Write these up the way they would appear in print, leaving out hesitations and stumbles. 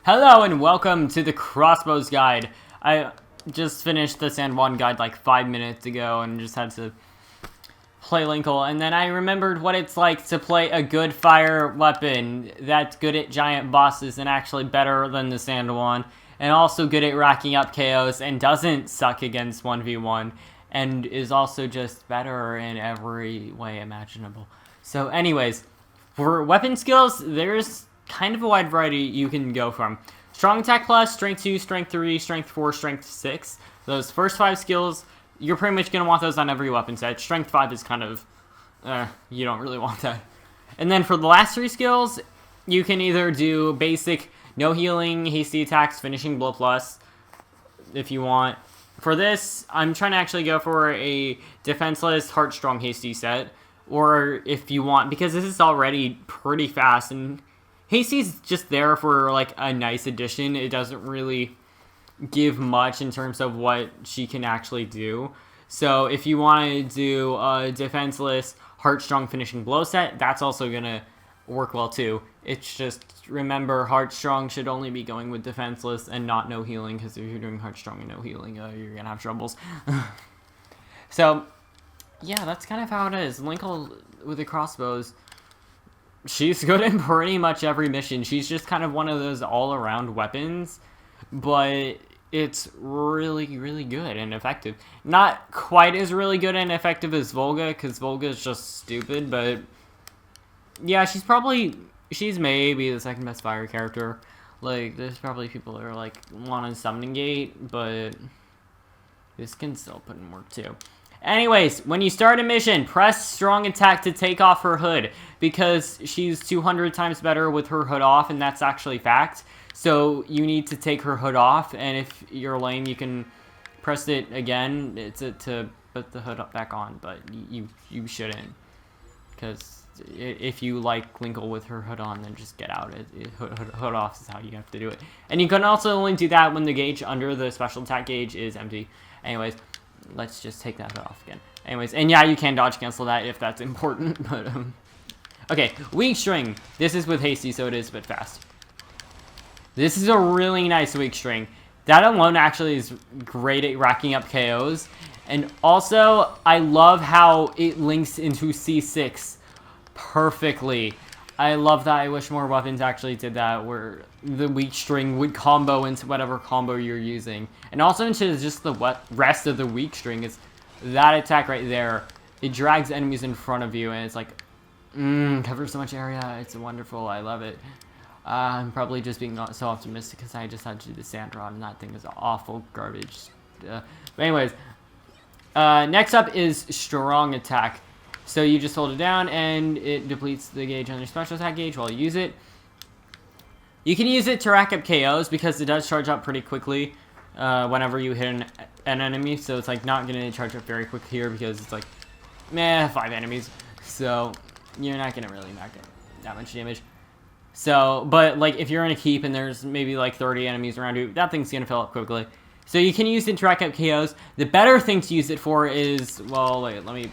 Hello and welcome to the Crossbows guide. I just finished the San Juan guide like 5 minutes ago and just had to play Linkle, and then I remembered what it's like to play a good fire weapon that's good at giant bosses and actually better than the San Juan, and also good at racking up KOs and doesn't suck against 1v1 and is also just better in every way imaginable. So anyways, for weapon skills, there's kind of a wide variety you can go from. Strong attack plus, strength 2, strength 3, strength 4, strength 6. Those first 5 skills, you're pretty much going to want those on every weapon set. Strength 5 is kind of, you don't really want that. And then for the last 3 skills, you can either do basic, no healing, hasty attacks, finishing blow plus, if you want. For this, I'm trying to actually go for a defenseless, heart strong, hasty set. Or if you want, because this is already pretty fast, and Hasty's just there for like a nice addition. It doesn't really give much in terms of what she can actually do. So if you want to do a defenseless, heart strong finishing blow set, that's also going to work well too. It's just, remember, heart strong should only be going with defenseless and not no healing, because if you're doing heart strong and no healing, you're going to have troubles. So yeah, that's kind of how it is. Linkle with the crossbows, she's good in pretty much every mission. She's just kind of one of those all-around weapons, but it's really, really good and effective. Not quite as really good and effective as Volga, because Volga is just stupid, but yeah, she's maybe the second best fire character. Like, there's probably people that are like, want a summoning gate, but this can still put in work too. Anyways, when you start a mission, press strong attack to take off her hood, because she's 200 times better with her hood off, and that's actually fact. So you need to take her hood off, and if you're lame, you can press it again to put the hood back on, but you shouldn't, because if you like Linkle with her hood on, then just get out. Hood off is how you have to do it. And you can also only do that when the gauge under the special attack gauge is empty. Anyways, let's just take that off again. Anyways, and yeah, you can dodge cancel that if that's important, but okay, weak string. This is with hasty, so it is a bit fast. This is a really nice weak string. That alone actually is great at racking up KOs. And also, I love how it links into C6 perfectly. I love that. I wish more weapons actually did that, where the weak string would combo into whatever combo you're using. And also into just the rest of the weak string is that attack right there. It drags enemies in front of you, and it's like, covers so much area. It's wonderful. I love it. I'm probably just being so optimistic because I just had to do the sand rod, and that thing is awful garbage. But anyways, next up is strong attack. So you just hold it down, and it depletes the gauge on your special attack gauge while you use it. You can use it to rack up KOs, because it does charge up pretty quickly whenever you hit an enemy. So it's like not going to charge up very quick here, because it's like, 5 enemies. So you're not going to really not get that much damage. So, but like if you're in a keep and there's maybe like 30 enemies around you, that thing's going to fill up quickly. So you can use it to rack up KOs. The better thing to use it for is, well, wait, let me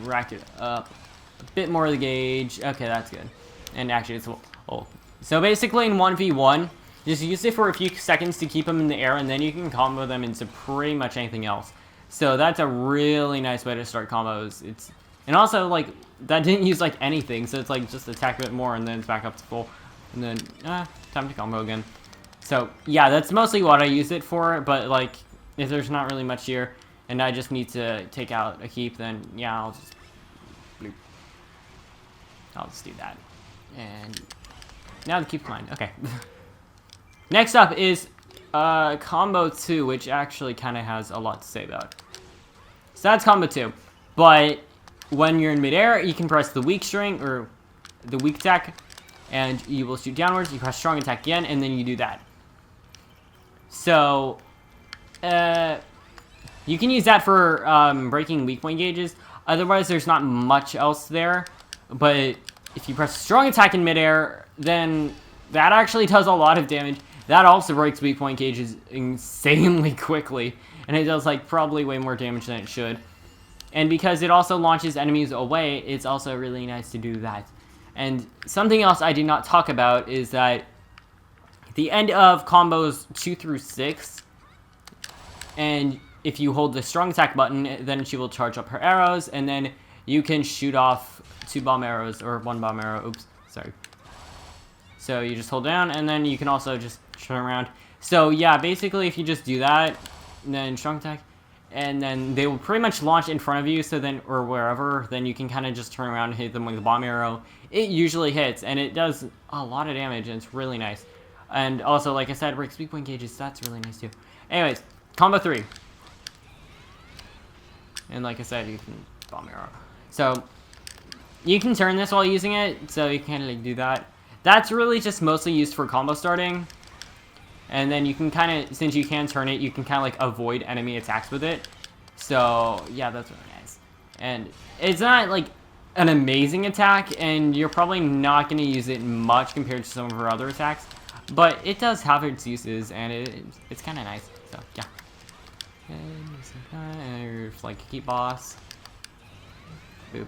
rack it up a bit more of the gauge. Okay, that's good. And actually, it's oh. So basically, in 1v1, just use it for a few seconds to keep them in the air, and then you can combo them into pretty much anything else. So that's a really nice way to start combos. And also, like, that didn't use like anything, so it's like just attack a bit more, and then it's back up to full, and then time to combo again. So, yeah, that's mostly what I use it for, but, like, if there's not really much here, and I just need to take out a keep, then, yeah, I'll just do that. And now the keep's mine. Okay. Next up is combo 2, which actually kind of has a lot to say about. So that's combo 2. But when you're in midair, you can press the weak string, or the weak attack, and you will shoot downwards. You press strong attack again, and then you do that. So, you can use that for breaking weak point gauges. Otherwise, there's not much else there. But if you press strong attack in midair, then that actually does a lot of damage. That also breaks weak point gauges insanely quickly. And it does, like, probably way more damage than it should. And because it also launches enemies away, it's also really nice to do that. And something else I did not talk about is that the end of combos 2 through 6, and if you hold the strong attack button, then she will charge up her arrows, and then you can shoot off 2 bomb arrows, or 1 bomb arrow, oops, sorry. So you just hold down, and then you can also just turn around. So yeah, basically if you just do that, then strong attack, and then they will pretty much launch in front of you, so then, or wherever, then you can kind of just turn around and hit them with the bomb arrow. It usually hits, and it does a lot of damage, and it's really nice. And also, like I said, breaks weak point gauges, that's really nice too. Anyways, combo 3. And like I said, you can bomb arrow. So, you can turn this while using it, so you can like do that. That's really just mostly used for combo starting. And then you can kind of, since you can turn it, you can kind of like avoid enemy attacks with it. So, yeah, that's really nice. And it's not like an amazing attack, and you're probably not going to use it much compared to some of her other attacks. But it does have its uses, and it's kind of nice. So, yeah. And like keep boss. Boop.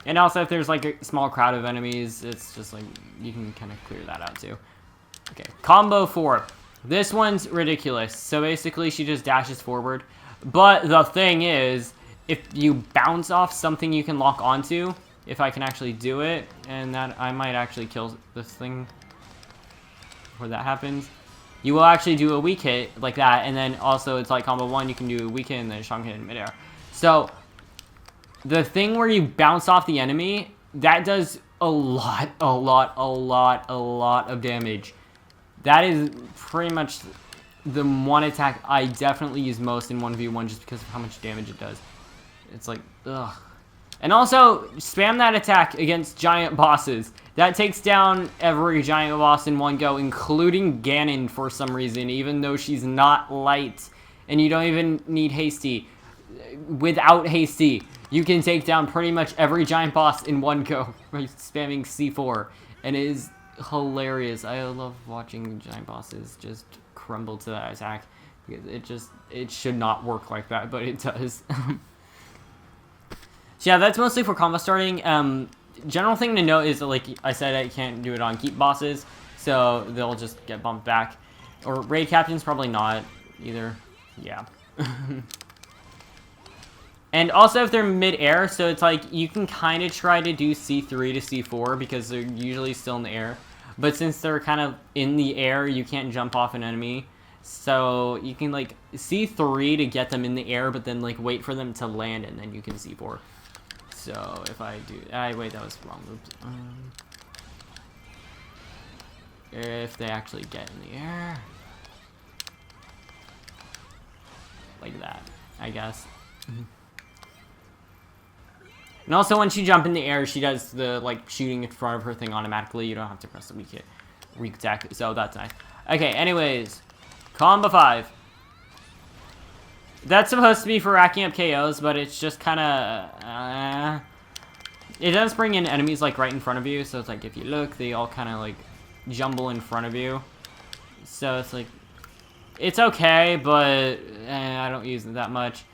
And also, if there's like a small crowd of enemies, it's just like you can kind of clear that out too. Okay, combo 4. This one's ridiculous. So basically, she just dashes forward. But the thing is, if you bounce off something you can lock onto, if I can actually do it, and that I might actually kill this thing before that happens. You will actually do a weak hit like that, and then also it's like combo 1, you can do a weak hit and then a strong hit in midair. So, the thing where you bounce off the enemy, that does a lot of damage. That is pretty much the one attack I definitely use most in 1v1 just because of how much damage it does. It's like, ugh. And also, spam that attack against giant bosses. That takes down every giant boss in one go, including Ganon for some reason, even though she's not light. And you don't even need hasty. Without hasty, you can take down pretty much every giant boss in one go by spamming C4. And it is hilarious. I love watching giant bosses just crumble to that attack. Because it should not work like that, but it does. So yeah, that's mostly for combo starting. General thing to note is that, like I said, I can't do it on keep bosses, so they'll just get bumped back. Or raid captains, probably not either. Yeah. And also if they're mid-air, so it's like you can kind of try to do C3 to C4 because they're usually still in the air. But since they're kind of in the air, you can't jump off an enemy. So you can like C3 to get them in the air, but then like wait for them to land and then you can C4. So if I do, wait, that was wrong. Oops. If they actually get in the air, like that, I guess. And also when she jumps in the air, she does the like shooting in front of her thing automatically. You don't have to press the weak attack, so that's nice. Okay, anyways, combo 5. That's supposed to be for racking up KOs, but it's just kind of, it does bring in enemies, like, right in front of you, so it's like, if you look, they all kind of, like, jumble in front of you. So it's like, it's okay, but I don't use it that much.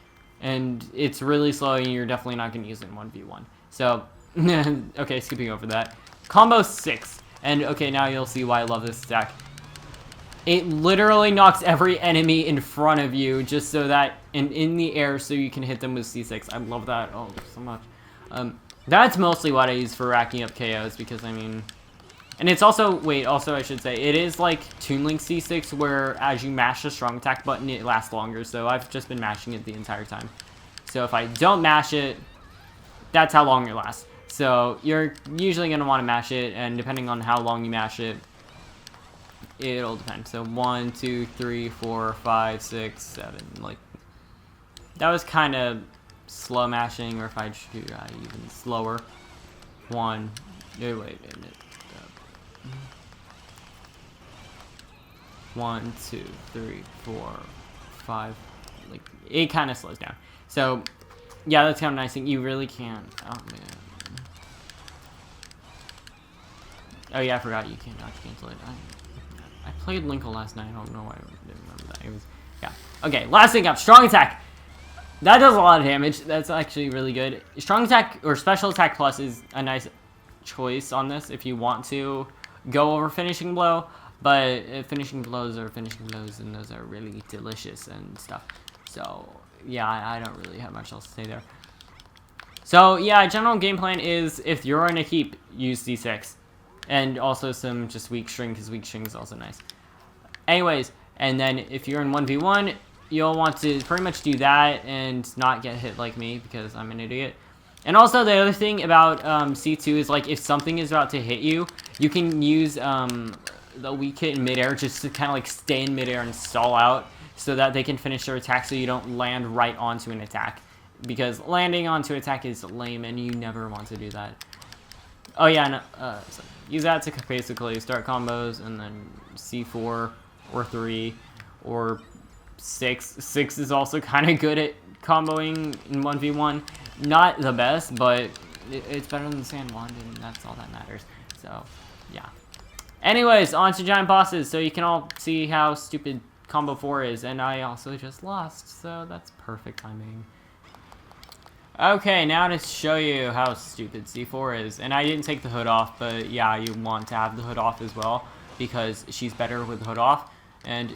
And it's really slow, and you're definitely not going to use it in 1v1. So, okay, skipping over that. Combo 6. And, okay, now you'll see why I love this attack. It literally knocks every enemy in front of you just so that, and in the air so you can hit them with C6. I love that, oh, so much. That's mostly what I use for racking up KOs because, I mean... And it's also, wait, also I should say, it is like Toon Link C6 where as you mash the strong attack button, it lasts longer. So I've just been mashing it the entire time. So if I don't mash it, that's how long it lasts. So you're usually going to want to mash it, and depending on how long you mash it, it'll depend. So 1, 2, 3, 4, 5, 6, 7. Like, that was kind of slow mashing, or if I shoot even slower. 1. Wait a minute. 1, 2, 3, 4, 5. Like, it kind of slows down. So, yeah, that's kind of nice thing. You really can't. Oh man. Oh yeah, I forgot you can't dodge cancel it. I played Linkle last night. I don't know why I didn't remember that. It was, yeah. Okay, last thing up, strong attack. That does a lot of damage. That's actually really good. Strong attack or special attack plus is a nice choice on this if you want to go over finishing blow. But finishing blows are finishing blows, and those are really delicious and stuff. So, yeah, I don't really have much else to say there. So, yeah, general game plan is, if you're in a heap, use D6. And also some just weak string, because weak string is also nice. Anyways, and then if you're in 1v1, you'll want to pretty much do that and not get hit like me, because I'm an idiot. And also, the other thing about C2 is, like, if something is about to hit you, you can use the weak hit in midair just to kind of, like, stay in midair and stall out so that they can finish their attack so you don't land right onto an attack. Because landing onto attack is lame, and you never want to do that. Oh, yeah, and so use that to basically start combos, and then C4 or 3 or 6. 6 is also kind of good at comboing in 1v1. Not the best, but it's better than the sand wand, and that's all that matters. So, yeah. Anyways, on to giant bosses, so you can all see how stupid combo 4 is, and I also just lost, so that's perfect timing. Okay, now to show you how stupid C4 is, and I didn't take the hood off, but yeah, you want to have the hood off as well, because she's better with the hood off, and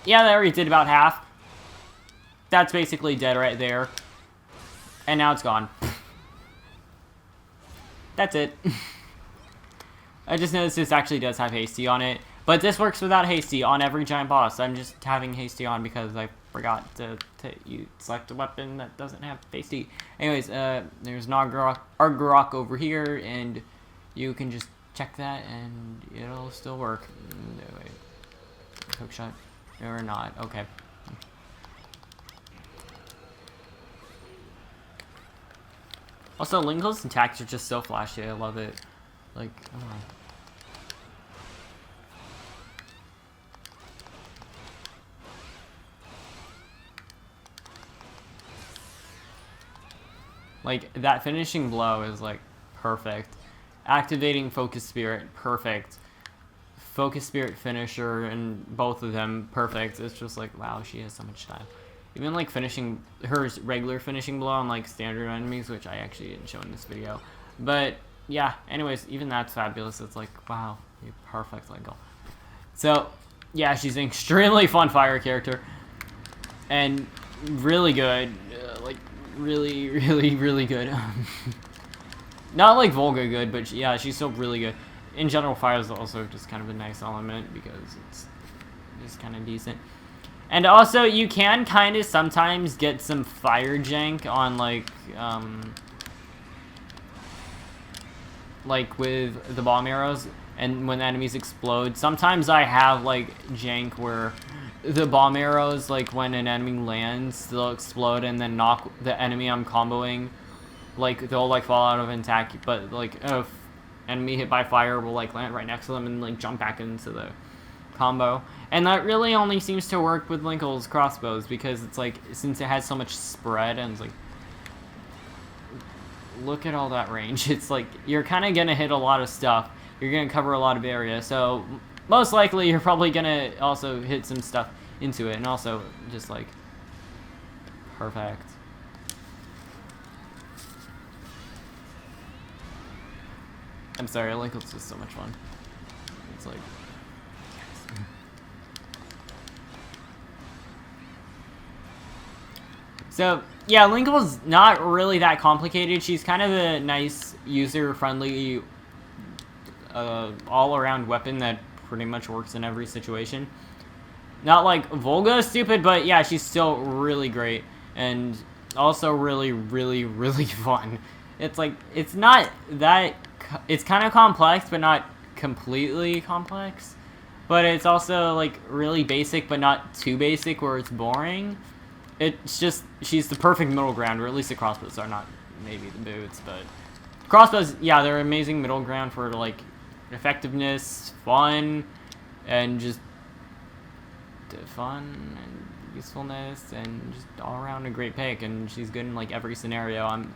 yeah, that already did about half. That's basically dead right there, and now it's gone. That's it. I just noticed this actually does have hasty on it, but this works without hasty on every giant boss. I'm just having hasty on because I forgot to select a weapon that doesn't have hasty. Anyways, there's an Argarok over here, and you can just check that, and it'll still work. No, wait. Hook shot. Or not. Okay. Also, Linkle's attacks are just so flashy. I love it. Like, oh. Like, that finishing blow is, like, perfect. Activating Focus Spirit, perfect. Focus Spirit finisher, and both of them, perfect. It's just like, wow, she has so much style. Even, like, finishing her regular finishing blow on, like, standard enemies, which I actually didn't show in this video. But, yeah, anyways, even that's fabulous. It's like, wow, you're perfect, Linkle. So, yeah, she's an extremely fun fire character. And really good. Like, really, really, really good. Not like Volga good, but yeah, she's still really good. In general, fire is also just kind of a nice element because it's just kind of decent. And also, you can kind of sometimes get some fire jank on, like with the bomb arrows, and when the enemies explode. Sometimes I have, like, jank where the bomb arrows, like, when an enemy lands, they'll explode and then knock the enemy I'm comboing. Like, they'll, like, fall out of an attack, but, like, if enemy hit by fire will, like, land right next to them and, like, jump back into the combo. And that really only seems to work with Linkle's crossbows, because it's, like, since it has so much spread, and it's, like, look at all that range. It's, like, you're kind of going to hit a lot of stuff. You're going to cover a lot of area, so most likely you're probably going to also hit some stuff into it, and also just, like, perfect. I'm sorry, Linkle's just so much fun. It's like... So, yeah, Linkle's not really that complicated. She's kind of a nice, user-friendly, all-around weapon that pretty much works in every situation. Not like Volga is stupid, but yeah, she's still really great. And also really, really, really fun. It's like, it's not that... It's kind of complex, but not completely complex. But it's also, like, really basic, but not too basic where it's boring. It's just, she's the perfect middle ground, or at least the crossbows are, not maybe the boots, but... Crossbows, yeah, they're amazing middle ground for, like, effectiveness, fun, and just... fun, and usefulness, and just all around a great pick, and she's good in, like, every scenario. I'm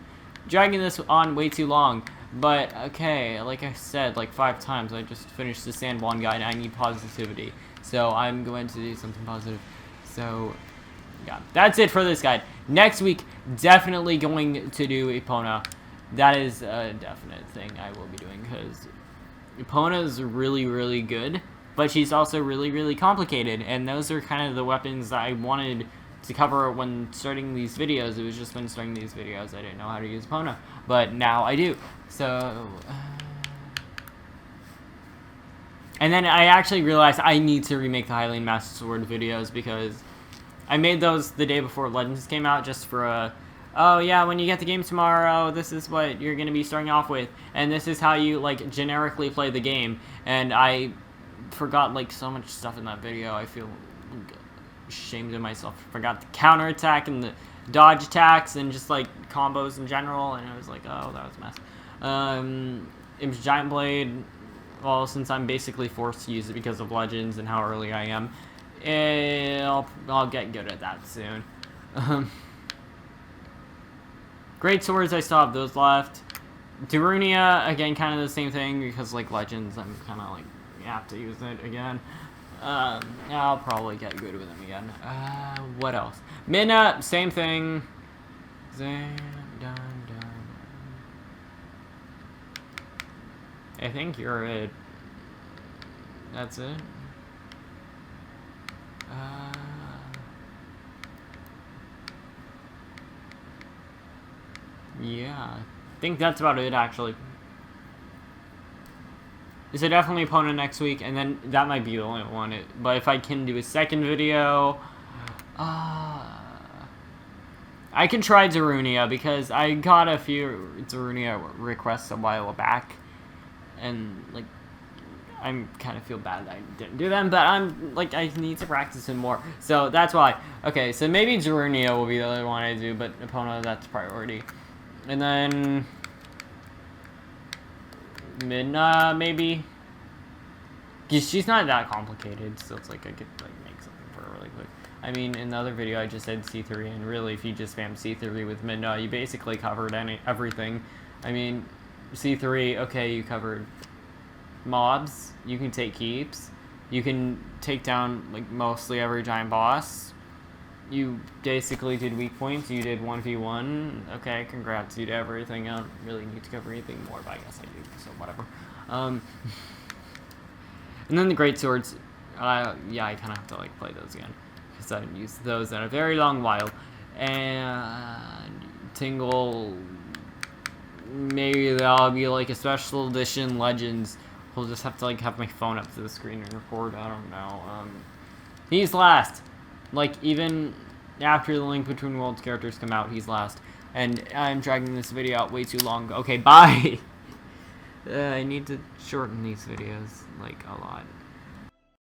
dragging this on way too long, but, okay, like I said, like, 5 times, I just finished the Sand Wand guide, and I need positivity, so I'm going to do something positive. So... yeah, that's it for this guide. Next week, definitely going to do Epona. That is a definite thing I will be doing, because Epona is really, really good, but she's also really, really complicated, and those are kind of the weapons that I wanted to cover when starting these videos. It was just when starting these videos I didn't know how to use Epona, but now I do. So, and then I actually realized I need to remake the Hylian Master Sword videos, because I made those the day before Legends came out, just for a, oh yeah, when you get the game tomorrow, this is what you're going to be starting off with, and this is how you, like, generically play the game, and I forgot, like, so much stuff in that video. I feel ashamed of myself. I forgot the counterattack and the dodge attacks and just, like, combos in general, and I was like, oh, that was a mess. It was Giant Blade. Well, since I'm basically forced to use it because of Legends and how early I am, I'll get good at that soon. Great Swords, I still have those left. Darunia, again, kind of the same thing, because, like, Legends, I'm kind of, like, you have to use it again. I'll probably get good with them again. What else? Midna, same thing. I think you're it. That's it. Yeah, I think that's about it, actually. So definitely Epona next week, and then that might be the only one. But if I can do a second video, I can try Darunia, because I got a few Darunia requests a while back, and, like, I kind of feel bad that I didn't do them, but I'm, like, I need to practice it more, so that's why. Okay, so maybe Darunia will be the other one I do, but Epona, that's priority. And then Midna, maybe, because she's not that complicated, so it's like I could, like, make something for her really quick. I mean, in the other video I just said C3, and really, if you just spam C3 with Midna, you basically covered everything. I mean, C3, okay, you covered mobs, you can take keeps, you can take down, like, mostly every giant boss. You basically did weak points, you did 1v1, okay, congrats, you did everything. I don't really need to cover anything more, but I guess I do, so whatever. And then the Great Swords, yeah, I kind of have to, like, play those again, because I haven't used those in a very long while. And Tingle, maybe that'll be, like, a special edition Legends. We'll just have to, like, have my phone up to the screen and record, I don't know. He's last. Like, even after the Link Between Worlds characters come out, he's last. And I'm dragging this video out way too long. Okay, bye! I need to shorten these videos, like, a lot.